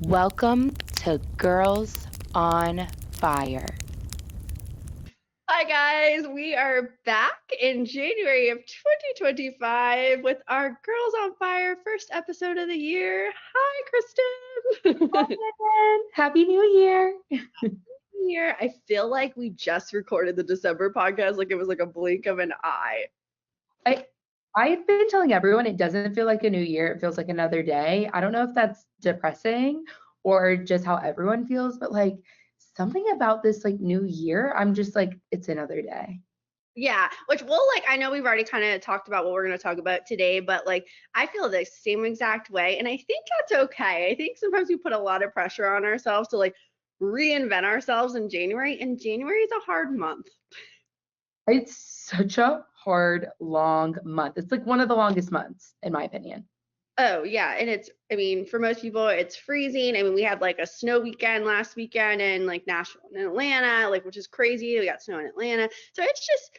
Welcome to Girls on Fire. Hi guys, we are back in January of 2025 with our Girls on Fire first episode of the year. Hi Kristen. Happy New Year. Here, I feel like we just recorded the December podcast, like it was like a blink of an eye. I I've been telling everyone it doesn't feel like a new year, it feels like another day. I don't know if that's depressing or just how everyone feels, but like something about this like new year, I'm just like it's another day. Yeah, which we'll I know we've already kind of talked about what we're going to talk about today, but like I feel the same exact way, and I think that's okay. I think sometimes we put a lot of pressure on ourselves to like reinvent ourselves in January, and January is a hard month. It's such a hard, long month. It's like one of the longest months, in my opinion. Oh, yeah, and I mean, for most people, it's freezing. I mean, we had like a snow weekend last weekend in like Nashville and Atlanta, like which is crazy. We got snow in Atlanta. So it's just,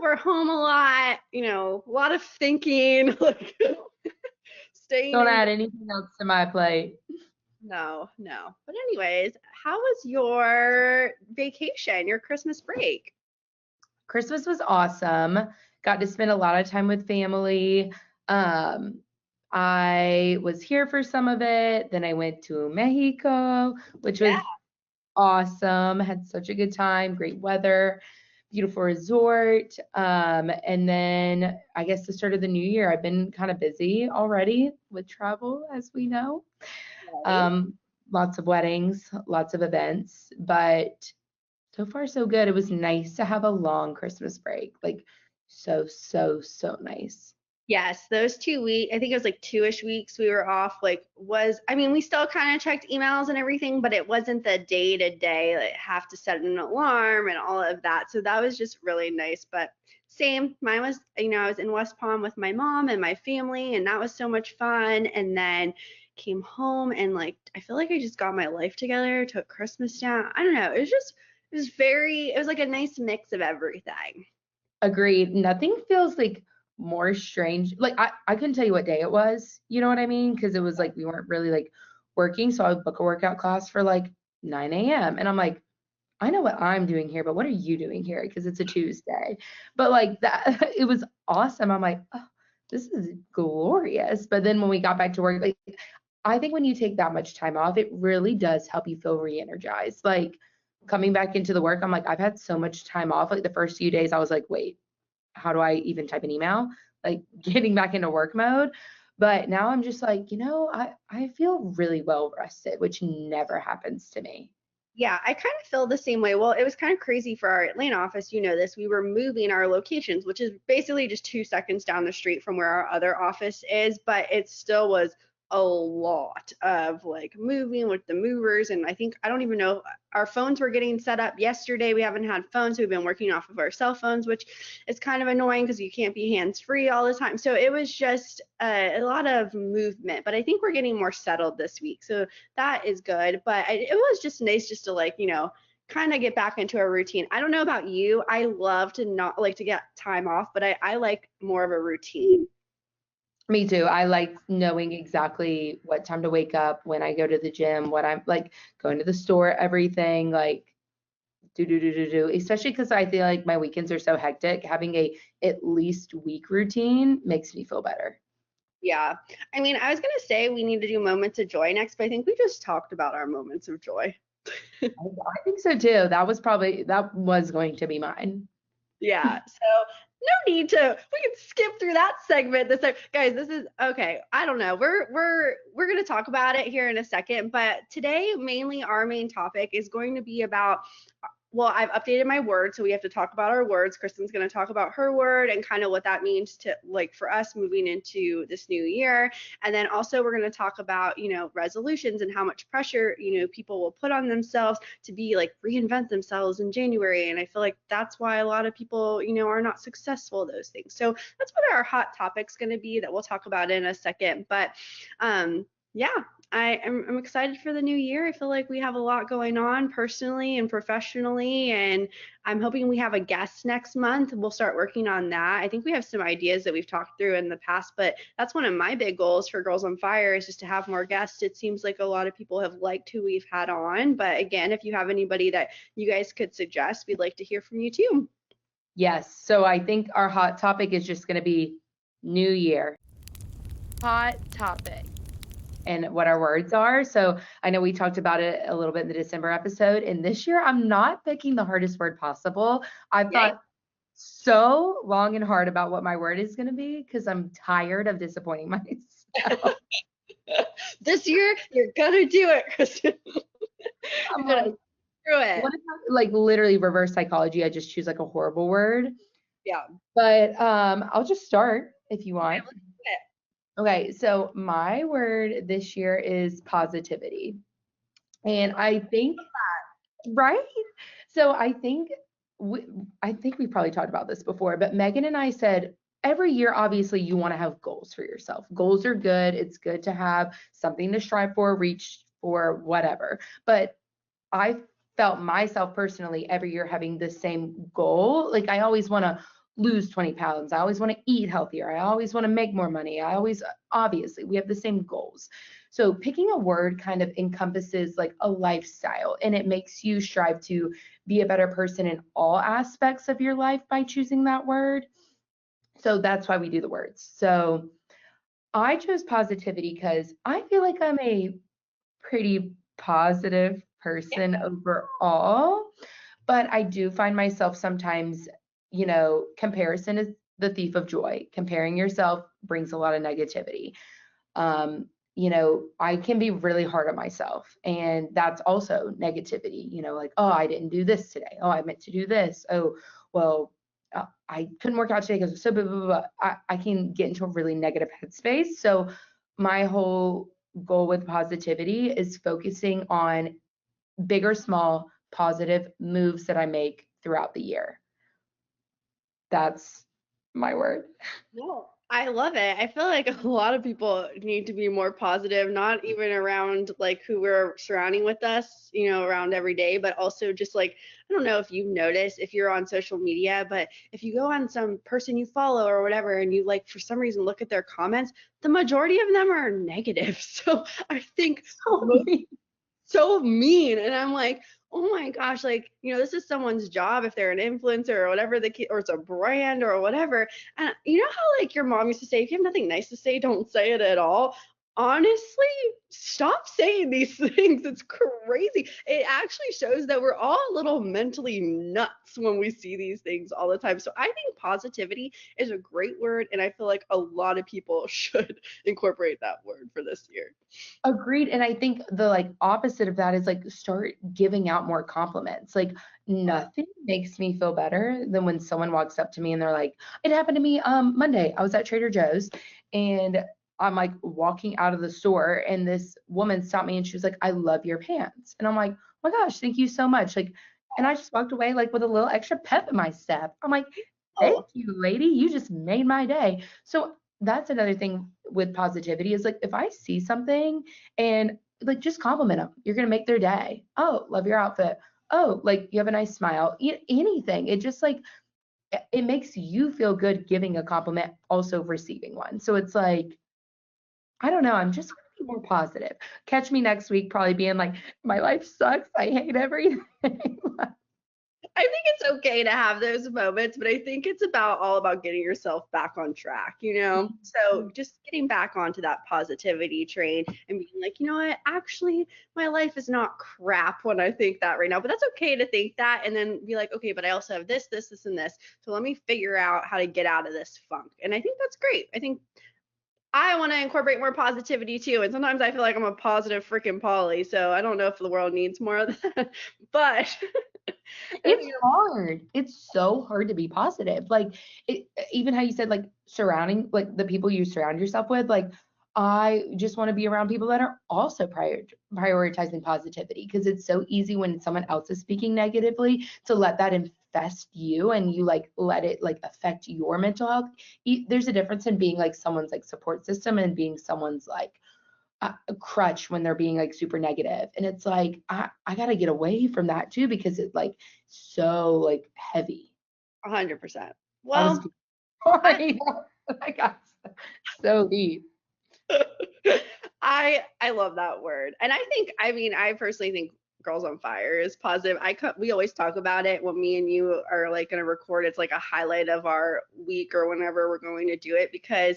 we're home a lot, a lot of thinking, like staying Don't in. add anything else to my plate. No, no. But anyways, how was your vacation, your Christmas break? Christmas was awesome. Got to spend a lot of time with family. Um, I was here for some of it. Then I went to Mexico, which Yeah. was awesome. Had such a good time, great weather, beautiful resort. And then I guess the start of the new year, I've been kind of busy already with travel, as we know. Right. Um, Lots of weddings, lots of events, but so far so good. It was nice to have a long Christmas break. Like so nice. Yes, those 2 weeks, I think it was like 2-ish weeks we were off, I mean, we still kind of checked emails and everything, but it wasn't the day to day, like have to set an alarm and all of that. So that was just really nice. But same, mine was, I was in West Palm with my mom and my family, and that was so much fun. And then came home and like, I feel like I just got my life together, took Christmas down. I don't know. It was like a nice mix of everything. Agreed. Nothing feels like more strange. Like I couldn't tell you what day it was. You know what I mean? Because it was like we weren't really like working. So I would book a workout class for like 9 a.m. And I'm like, I know what I'm doing here, but what are you doing here? Because it's a Tuesday. But like that, it was awesome. I'm like, oh, this is glorious. But then when we got back to work, like I think when you take that much time off, it really does help you feel re-energized. Like coming back into the work, I'm like, I've had so much time off. Like the first few days, I was like, wait, how do I even type an email? Like getting back into work mode. But now I'm just like, I feel really well rested, which never happens to me. Yeah, I kind of feel the same way. Well, it was kind of crazy for our Atlanta office. You know this. We were moving our locations, which is basically just 2 seconds down the street from where our other office is, but it still was a lot of like moving with the movers. And I don't even know, our phones were getting set up yesterday. We haven't had phones. So we've been working off of our cell phones, which is kind of annoying because you can't be hands free all the time. So it was just a lot of movement, but I think we're getting more settled this week. So that is good. But it was just nice just to kind of get back into a routine. I don't know about you. I love to not like to get time off, but I like more of a routine. Me too. I like knowing exactly what time to wake up, when I go to the gym, what I'm like going to the store, everything like do. Especially because I feel like my weekends are so hectic. Having a at least week routine makes me feel better. Yeah. I mean, I was going to say we need to do moments of joy next, but I think we just talked about our moments of joy. I think so too. That was going to be mine. Yeah. So no need to. We can skip through that segment. Guys. This is okay. I don't know. We're gonna talk about it here in a second, but today mainly our main topic is going to be about. Well, I've updated my word, so we have to talk about our words. Kristen's going to talk about her word and kind of what that means to like for us moving into this new year. And then also we're going to talk about, resolutions and how much pressure, people will put on themselves to be like reinvent themselves in January. And I feel like that's why a lot of people, are not successful at those things. So that's what our hot topic's going to be that we'll talk about in a second. But Yeah, I'm excited for the new year. I feel like we have a lot going on personally and professionally, and I'm hoping we have a guest next month. We'll start working on that. I think we have some ideas that we've talked through in the past, but that's one of my big goals for Girls on Fire is just to have more guests. It seems like a lot of people have liked who we've had on, but again, if you have anybody that you guys could suggest, we'd like to hear from you too. Yes. So I think our hot topic is just going to be New Year. Hot topic. And what our words are. So I know we talked about it a little bit in the December episode. And this year, I'm not picking the hardest word possible. I've Yay. thought so long and hard about what my word is going to be because I'm tired of disappointing myself. This year, you're gonna do it, Kristen. I'm You're gonna like, do it. what if like literally reverse psychology? I just choose like a horrible word. Yeah. But I'll just start if you Okay, want. let's do it. Okay, so my word this year is positivity. And I think, right? So we, I think we probably talked about this before, but Megan and I said every year, obviously, you want to have goals for yourself. Goals are good. It's good to have something to strive for, reach for, whatever. But I felt myself personally every year having the same goal. Like I always want to lose 20 pounds. I always want to eat healthier. I always want to make more money. I always, obviously, we have the same goals. So picking a word kind of encompasses like a lifestyle and it makes you strive to be a better person in all aspects of your life by choosing that word. So that's why we do the words. So I chose positivity because I feel like I'm a pretty positive Yeah. person overall, but I do find myself sometimes, comparison is the thief of joy. Comparing yourself brings a lot of negativity. I can be really hard on myself, and that's also negativity, like, oh, I didn't do this today. Oh, I meant to do this. Oh, well, I couldn't work out today because so blah, blah, blah, blah. I can get into a really negative headspace. So my whole goal with positivity is focusing on big or small positive moves that I make throughout the year. That's my word. No, I love it. I feel like a lot of people need to be more positive, not even around like who we're surrounding with us, around every day, but also just like, I don't know if you've noticed if you're on social media, but if you go on some person you follow or whatever and you like for some reason look at their comments, the majority of them are negative. So I think So so mean. And I'm like, oh my gosh, like, this is someone's job if they're an influencer or whatever or it's a brand or whatever. And you know how like your mom used to say, if you have nothing nice to say, don't say it at all. Honestly, stop saying these things. It's crazy. It actually shows that we're all a little mentally nuts when we see these things all the time. So I think positivity is a great word. And I feel like a lot of people should incorporate that word for this year. agreed. And I think the like opposite of that is like start giving out more compliments. Like nothing makes me feel better than when someone walks up to me and they're like, it happened to me Monday. I was at Trader Joe's and I'm like walking out of the store and this woman stopped me and she was like, I love your pants. And I'm like, oh my gosh, thank you so much. Like, and I just walked away like with a little extra pep in my step. I'm like, thank Oh, you, lady. You just made my day. So that's another thing with positivity is like if I see something and like just compliment them, you're gonna make their day. Oh, love your outfit. Oh, like you have a nice smile. Anything. It just like it makes you feel good giving a compliment, also receiving one. So it's like I don't know. I'm just gonna be more positive. Catch me next week, probably being like, my life sucks. I hate everything. I think it's okay to have those moments, but I think it's all about getting yourself back on track, you know? So just getting back onto that positivity train and being like, you know what, actually, my life is not crap when I think that right now, but that's okay to think that and then be like, okay, but I also have this, this, this, and this. So let me figure out how to get out of this funk. And I think that's great. I think I want to incorporate more positivity too. And sometimes I feel like I'm a positive freaking Polly. So I don't know if the world needs more of that, but It's hard. It's so hard to be positive. Like even how you said like surrounding like the people you surround yourself with, like I just want to be around people that are also prioritizing positivity because it's so easy when someone else is speaking negatively to let that infest you and you like let it like affect your mental health. There's a difference in being like someone's like support system and being someone's like a crutch when they're being like super negative. And it's like, I got to get away from that too, because it's like so like heavy. 100%. I was Well, I, sorry. I got so deep. I love that word. And I think, I mean, I personally think Girls on Fire is positive. We always talk about it when me and you are like going to record. It's like a highlight of our week or whenever we're going to do it, because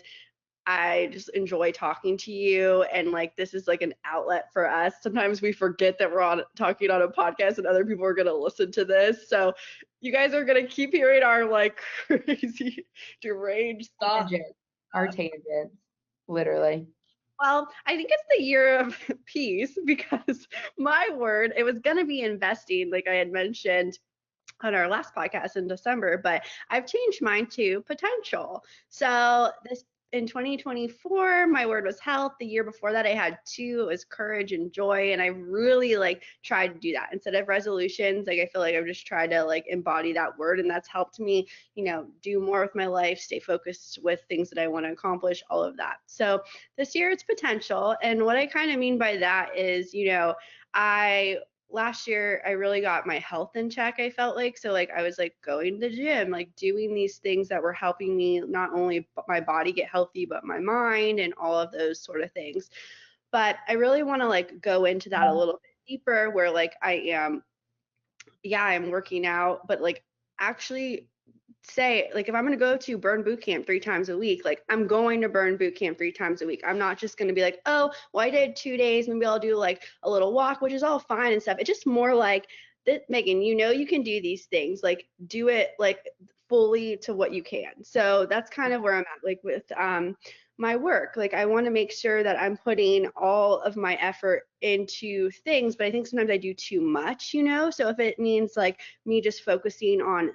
I just enjoy talking to you, and like this is like an outlet for us. Sometimes we forget that we're on talking on a podcast and other people are going to listen to this. So you guys are going to keep hearing our like crazy deranged thoughts. Tangent. Our tangents, literally. Well, I think it's the year of peace, because my word, it was going to be investing, like I had mentioned on our last podcast in December, but I've changed mine to potential. So this in 2024, my word was health. The year before that, I had two. It was courage and joy, and I really like tried to do that instead of resolutions. Like I feel like I've just tried to like embody that word, and that's helped me, do more with my life, stay focused with things that I want to accomplish, all of that. So this year it's potential, and what I kind of mean by that is, I last year I really got my health in check, I felt like. So like I was like going to the gym, like doing these things that were helping me not only my body get healthy, but my mind and all of those sort of things. But I really want to like go into that a little bit deeper, where like I am, yeah, I'm working out, but like actually say like if I'm going to go to burn boot camp 3 times a week, like I'm going to burn boot camp 3 times a week. I'm not just going to be like, oh, well, I did 2 days, maybe I'll do like a little walk, which is all fine and stuff. It's just more like that, Megan, you can do these things, like do it like fully to what you can. So that's kind of where I'm at, like with my work. Like I want to make sure that I'm putting all of my effort into things, but I think sometimes I do too much, so if it means like me just focusing on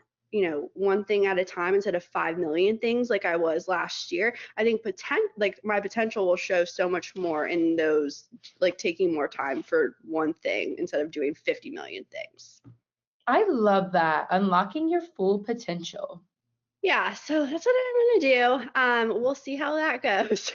one thing at a time instead of 5 million things like I was last year, I think like my potential will show so much more in those, like taking more time for one thing instead of doing 50 million things. I love that. Unlocking your full potential. Yeah, so that's what I'm gonna do. We'll see how that goes.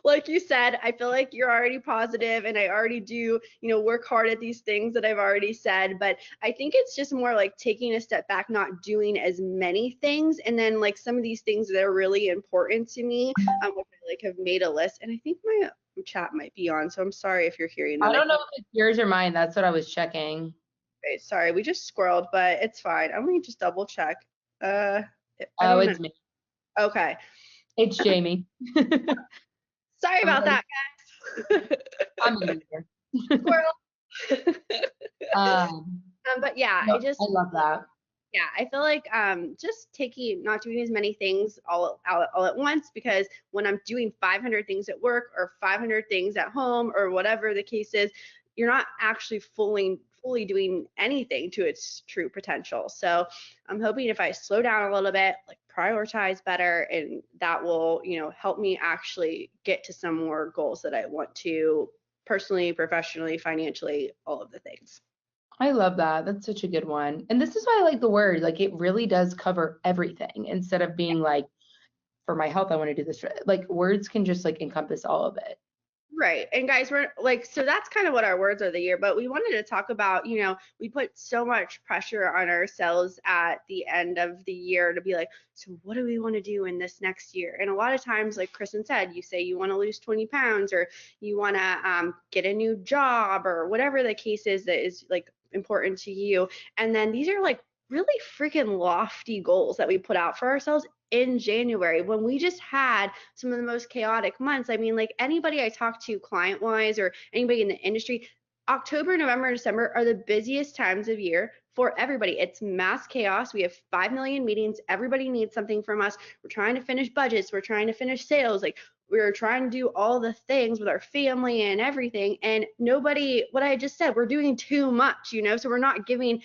Like you said, I feel like you're already positive, and I already do, work hard at these things that I've already said. But I think it's just more like taking a step back, not doing as many things, and then like some of these things that are really important to me, which I like have made a list. And I think my chat might be on, so I'm sorry if you're hearing that. I don't know if it's yours or mine. That's what I was checking. Okay, sorry, we just squirreled, but it's fine. I'm gonna just double check. I Oh, don't know. it's me. Okay. It's Jamie. Sorry about that, guys. I'm a loser. Squirrel. But yeah, No, I love that. yeah, I feel like just not doing as many things all at once, because when I'm doing 500 things at work or 500 things at home or whatever the case is, you're not actually fully doing anything to its true potential. So I'm hoping if I slow down a little bit, like prioritize better, and that will, help me actually get to some more goals that I want to personally, professionally, financially, all of the things. I love that. That's such a good one. And this is why I like the word. Like it really does cover everything instead of being like, for my health, I want to do this. Like words can just like encompass all of it. Right. And guys, we're like, so that's kind of what our words of the year, but we wanted to talk about, we put so much pressure on ourselves at the end of the year to be like, so what do we want to do in this next year? And a lot of times, like Kristen said, you say you want to lose 20 pounds, or you want to get a new job, or whatever the case is that is like important to you. And then these are like really freaking lofty goals that we put out for ourselves in January, when we just had some of the most chaotic months. I mean, like anybody I talk to client wise or anybody in the industry, October, November, and December are the busiest times of year for everybody. It's mass chaos. We have 5 million meetings. Everybody needs something from us. We're trying to finish budgets. We're trying to finish sales. Like we're trying to do all the things with our family and everything. And nobody, what I just said, we're doing too much, so we're not giving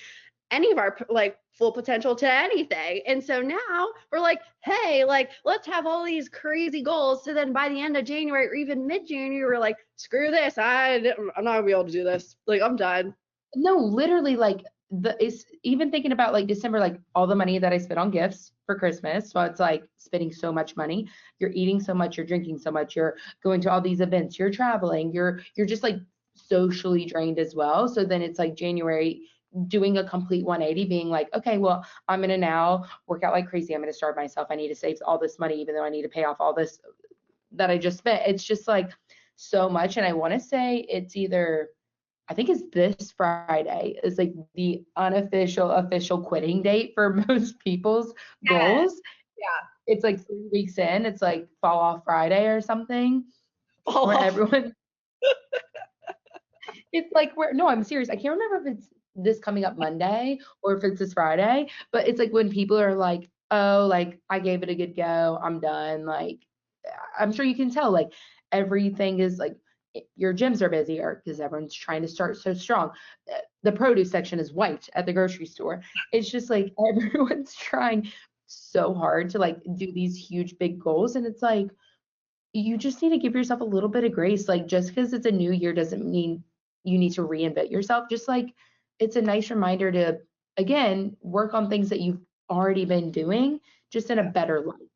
any of our like full potential to anything. And so now we're like, hey, like let's have all these crazy goals. So then by the end of January or even mid-January, we're like, screw this. I'm not gonna be able to do this. Like I'm done. No, literally like it's even thinking about like December, like all the money that I spent on gifts for Christmas. So it's like spending so much money. You're eating so much, you're drinking so much, you're going to all these events, you're traveling, you're just like socially drained as well. So then it's like January doing a complete 180, being like, okay, well, I'm gonna now work out like crazy. I'm gonna starve myself. I need to save all this money, even though I need to pay off all this that I just spent. It's just like so much. And I want to say it's either, I think it's this Friday is like the unofficial official quitting date for most people's Yes. goals. Yeah. It's like 3 weeks in, it's like fall off Friday or something, Fall where off. everyone, it's like, where, no, I'm serious. I can't remember if it's this coming up Monday or if it's this Friday, but it's like when people are like, oh, like I gave it a good go, I'm done. Like, I'm sure you can tell, like everything is like, your gyms are busier because everyone's trying to start so strong. The produce section is wiped at the grocery store. It's just like everyone's trying so hard to like do these huge big goals, and it's like you just need to give yourself a little bit of grace. Like just because it's a new year doesn't mean you need to reinvent yourself. Just like it's a nice reminder to again work on things that you've already been doing, just in a Yeah. better light.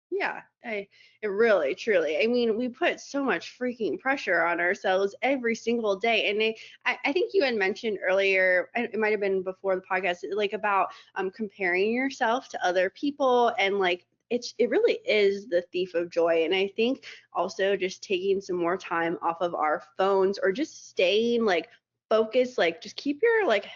Yeah, it really, truly. I mean, we put so much freaking pressure on ourselves every single day. And I think you had mentioned earlier, it might have been before the podcast, like about comparing yourself to other people, and like it really is the thief of joy. And I think also just taking some more time off of our phones, or just staying like focused, like just keep your like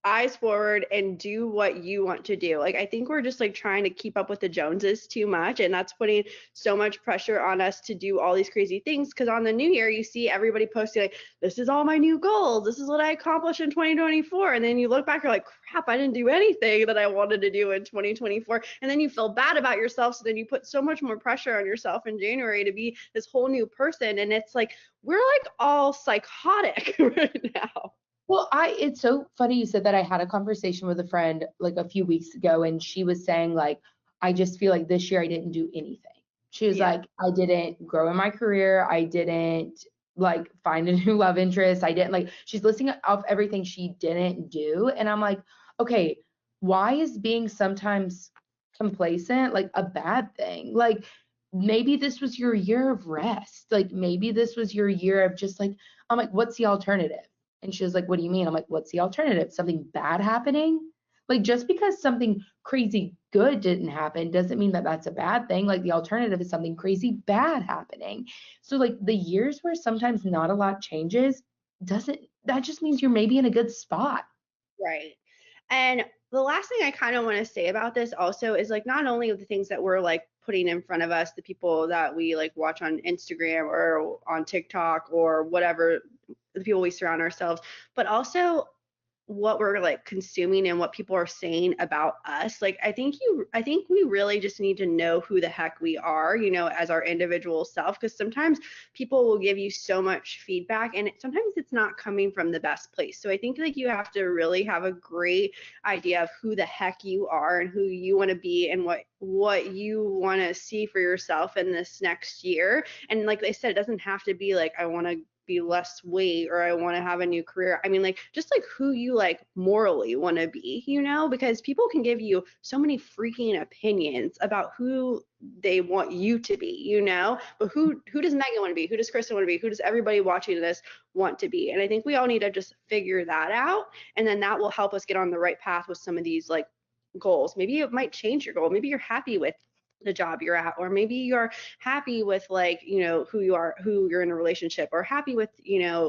eyes forward and do what you want to do. Like I think we're just like trying to keep up with the Joneses too much, and that's putting so much pressure on us to do all these crazy things. Because on the new year, you see everybody posting like, "This is all my new goals. This is what I accomplished in 2024," and then you look back, you're like, "Crap, I didn't do anything that I wanted to do in 2024," and then you feel bad about yourself. So then you put so much more pressure on yourself in January to be this whole new person, and it's like we're like all psychotic right now. Well, it's so funny you said that. I had a conversation with a friend like a few weeks ago, and she was saying like, I just feel like this year I didn't do anything. She was Yeah. like, I didn't grow in my career. I didn't like find a new love interest. I didn't like, she's listing off everything she didn't do. And I'm like, okay, why is being sometimes complacent like a bad thing? Like maybe this was your year of rest. Like maybe this was your year of just like, I'm like, what's the alternative? And she was like, what do you mean? I'm like, what's the alternative? Something bad happening? Like, just because something crazy good didn't happen doesn't mean that that's a bad thing. Like, the alternative is something crazy bad happening. So, like, the years where sometimes not a lot changes, doesn't, that just means you're maybe in a good spot. Right. And the last thing I kind of want to say about this also is like not only the things that we're like putting in front of us, the people that we like watch on Instagram or on TikTok or whatever, the people we surround ourselves, but also what we're like consuming and what people are saying about us. Like I think we really just need to know who the heck we are, as our individual self, because sometimes people will give you so much feedback, and sometimes it's not coming from the best place. So I think like you have to really have a great idea of who the heck you are and who you want to be, and what you want to see for yourself in this next year. And like I said, it doesn't have to be like I want to be less weight, or I want to have a new career. I mean, like just like who you like morally want to be, because people can give you so many freaking opinions about who they want you to be, But who does Megan want to be? Who does Kristen want to be? Who does everybody watching this want to be? And I think we all need to just figure that out, and then that will help us get on the right path with some of these like goals. Maybe it might change your goal. Maybe you're happy with the job you're at, or maybe you're happy with like who you are, who you're in a relationship, or happy with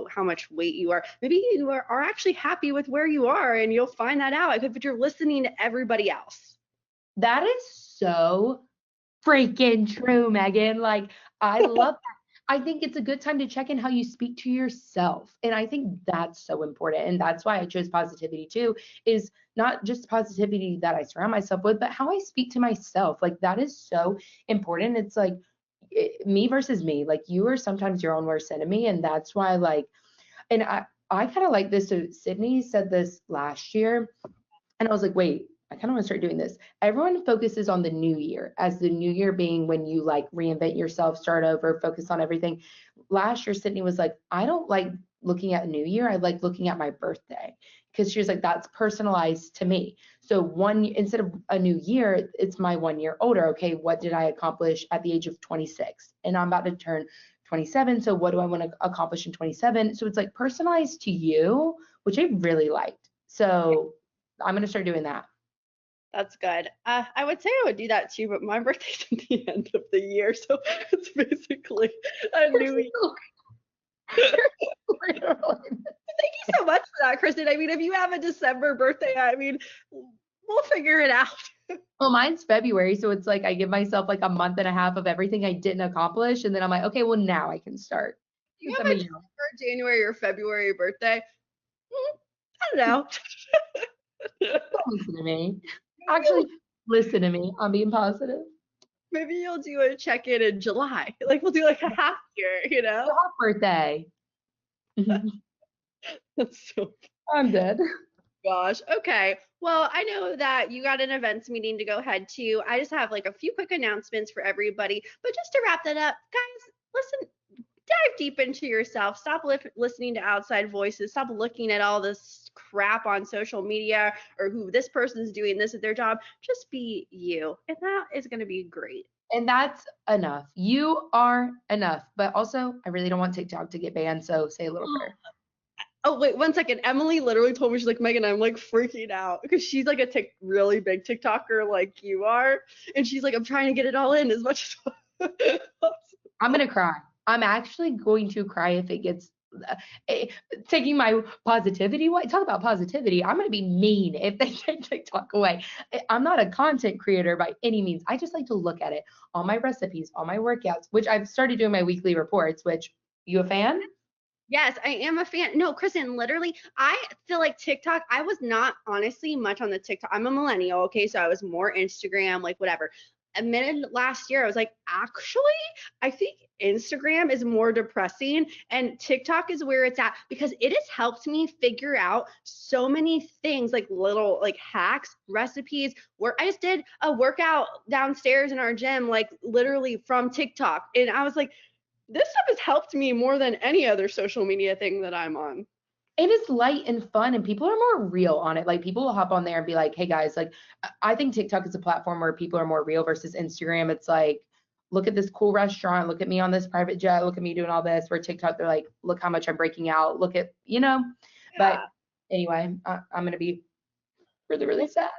how much weight you are. Maybe you are actually happy with where you are, and you'll find that out, but you're listening to everybody else. That is so freaking true, Megan. Like, I love that. I think it's a good time to check in how you speak to yourself. And I think that's so important. And that's why I chose positivity too, is not just positivity that I surround myself with, but how I speak to myself. Like, that is so important. It's like me versus me. Like, you are sometimes your own worst enemy. And that's why, like, and I kind of like this. So, Sydney said this last year. And I was like, wait, I kind of want to start doing this. Everyone focuses on the new year, as the new year being when you like reinvent yourself, start over, focus on everything. Last year, Sydney was like, I don't like looking at New Year, I like looking at my birthday, because she was like, that's personalized to me. So instead of a new year, it's my 1 year older. Okay, what did I accomplish at the age of 26? And I'm about to turn 27. So what do I want to accomplish in 27? So it's like personalized to you, which I really liked. So I'm going to start doing that. That's good. I would say I would do that too, but my birthday's at the end of the year, so it's basically a new year. Thank you so much for that, Kristen. I mean, if you have a December birthday, I mean, we'll figure it out. Well, mine's February, so it's like I give myself like a month and a half of everything I didn't accomplish, and then I'm like, okay, well now I can start. You have a December, January, or February birthday? I don't know. Don't listen to me. Actually, listen to me. I'm being positive. Maybe you'll do a check-in in July. Like we'll do like a half year, you know? Half birthday. That's so I'm dead. Gosh. Okay. Well, I know that you got an events meeting to go head to. I just have like a few quick announcements for everybody. But just to wrap that up, guys, listen, dive deep into yourself. Stop listening to outside voices. Stop looking at all this crap on social media or who this person's doing this at their job. Just be you. And that is going to be great. And that's enough. You are enough. But also, I really don't want TikTok to get banned, so say a little prayer. Oh, wait, 1 second. Emily literally told me, she's like, Megan, I'm like freaking out because she's like a really big TikToker like you are. And she's like, I'm trying to get it all in as much as I'm going to cry. I'm actually going to cry if it gets taking my positivity away. Talk about positivity. I'm going to be mean if they take TikTok away. I'm not a content creator by any means. I just like to look at it, all my recipes, all my workouts, which I've started doing my weekly reports, which you a fan? Yes, I am a fan. No, Kristen, literally, I feel like TikTok, I was not honestly much on the TikTok. I'm a millennial, okay? So I was more Instagram, like whatever. Mid last year, I was like, actually, I think Instagram is more depressing and TikTok is where it's at because it has helped me figure out so many things, like little like hacks, recipes. Where I just did a workout downstairs in our gym, like literally from TikTok. And I was like, this stuff has helped me more than any other social media thing that I'm on. And it's light and fun, and people are more real on it. Like people will hop on there and be like, hey guys, like I think TikTok is a platform where people are more real versus Instagram. It's like, look at this cool restaurant, look at me on this private jet, look at me doing all this. Where TikTok, they're like, look how much I'm breaking out, look at, Yeah. But anyway, I'm gonna be really, really sad.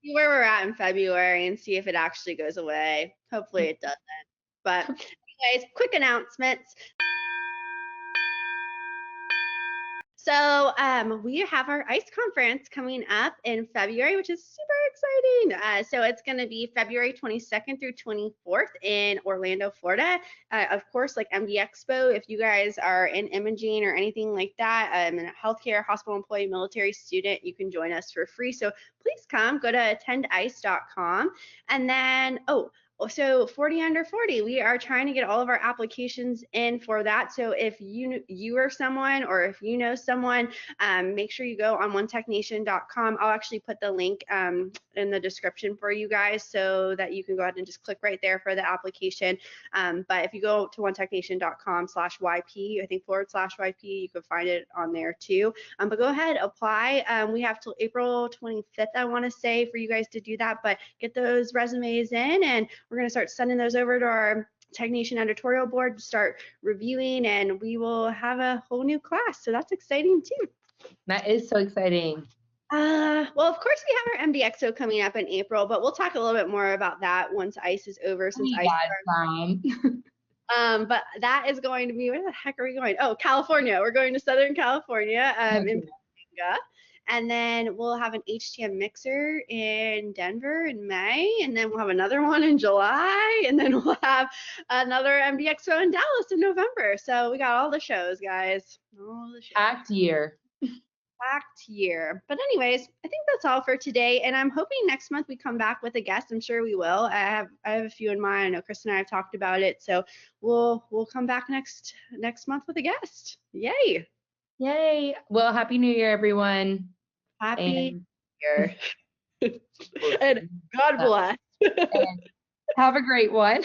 See where we're at in February and see if it actually goes away. Hopefully it doesn't. But anyways, quick announcements. So we have our ICE conference coming up in February, which is super exciting. So it's going to be February 22nd through 24th in Orlando, Florida. Of course, like MD Expo, if you guys are in imaging or anything like that, and a healthcare, hospital employee, military student, you can join us for free. So please come, go to attendice.com. And then, so 40 under 40, we are trying to get all of our applications in for that. So if you are someone or if you know someone, make sure you go on onetechnation.com. I'll actually put the link in the description for you guys so that you can go ahead and just click right there for the application. But if you go to onetechnation.com/YP, I think /YP, you can find it on there too. But go ahead, apply. We have till April 25th, I want to say, for you guys to do that, but get those resumes in and we're going to start sending those over to our TechNation editorial board to start reviewing, and we will have a whole new class. So that's exciting too. That is so exciting. Well, of course, we have our MDXO coming up in April, but we'll talk a little bit more about that once ICE is over. Since but that is going to be, where the heck are we going? Oh, California. We're going to Southern California in Pennsylvania. And then we'll have an HTM mixer in Denver in May, and then we'll have another one in July, and then we'll have another MDXO in Dallas in November. So we got all the shows, guys. All the shows. Packed year. Packed year. But anyways, I think that's all for today, and I'm hoping next month we come back with a guest. I'm sure we will. I have a few in mind. I know Kristen and I have talked about it, so we'll come back next month with a guest. Yay! Yay! Well, happy New Year, everyone. Happy New Year. And God bless. And have a great one.